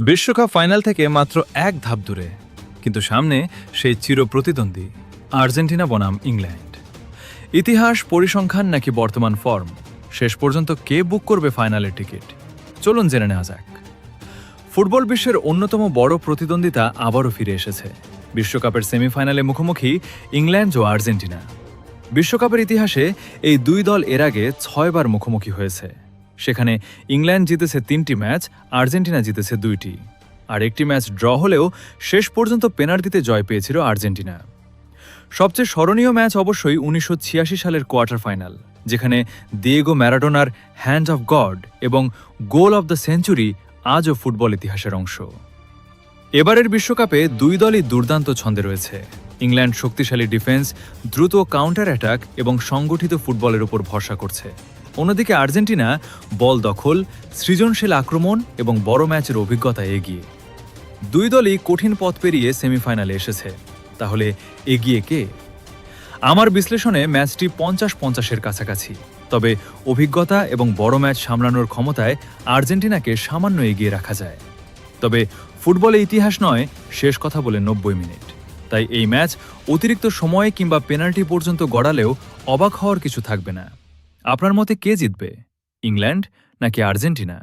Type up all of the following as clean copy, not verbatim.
বিশ্বকাপ ফাইনাল থেকে মাত্র এক ধাপ দূরে, কিন্তু সামনে সেই চিরপ্রতিদ্বন্দ্বী আর্জেন্টিনা বনাম ইংল্যান্ড। ইতিহাস, পরিসংখ্যান নাকি বর্তমান ফর্ম, শেষ পর্যন্ত কে বুক করবে ফাইনালের টিকিট? চলুন জেনে নেওয়া যাক। ফুটবল বিশ্বের অন্যতম বড় প্রতিদ্বন্দ্বিতা আবারও ফিরে এসেছে। বিশ্বকাপের সেমিফাইনালে মুখোমুখি ইংল্যান্ড ও আর্জেন্টিনা। বিশ্বকাপের ইতিহাসে এই দুই দল এর আগে ৬ বার মুখোমুখি হয়েছে। সেখানে ইংল্যান্ড জিতেছে ৩টি ম্যাচ, আর্জেন্টিনা জিতেছে ২টি। আর একটি ম্যাচ ড্র হলেও শেষ পর্যন্ত পেনাল্টিতে জয় পেয়েছিল আর্জেন্টিনা। সবচেয়ে স্মরণীয় ম্যাচ অবশ্যই ১৯৮৬ সালের কোয়ার্টার ফাইনাল, যেখানে দিয়েগো ম্যারাডোনার হ্যান্ড অফ গড এবং গোল অব দ্য সেঞ্চুরি আজও ফুটবল ইতিহাসের অংশ। এবারের বিশ্বকাপে দুই দলই দুর্দান্ত ছন্দে রয়েছে। ইংল্যান্ড শক্তিশালী ডিফেন্স, দ্রুত কাউন্টার অ্যাটাক এবং সংগঠিত ফুটবলের উপর ভরসা করছে। অন্যদিকে আর্জেন্টিনা বল দখল, সৃজনশীল আক্রমণ এবং বড় ম্যাচের অভিজ্ঞতা এগিয়ে। দুই দলই কঠিন পথ পেরিয়ে সেমিফাইনালে এসেছে। তাহলে এগিয়ে কে? আমার বিশ্লেষণে ম্যাচটি ৫০-৫০-এর কাছাকাছি, তবে অভিজ্ঞতা এবং বড় ম্যাচ সামলানোর ক্ষমতায় আর্জেন্টিনাকে সামান্য এগিয়ে রাখা যায়। তবে ফুটবলে ইতিহাস নয়, শেষ কথা বলে ৯০ মিনিট। তাই এই ম্যাচ অতিরিক্ত সময় কিংবা পেনাল্টি পর্যন্ত গড়ালেও অবাক হওয়ার কিছু থাকবে না। আপনার মতে কে জিতবে, ইংল্যান্ড নাকি আর্জেন্টিনা?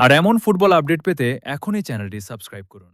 আর এমন ফুটবল আপডেট পেতে এখনই চ্যানেলটি সাবস্ক্রাইব করুন।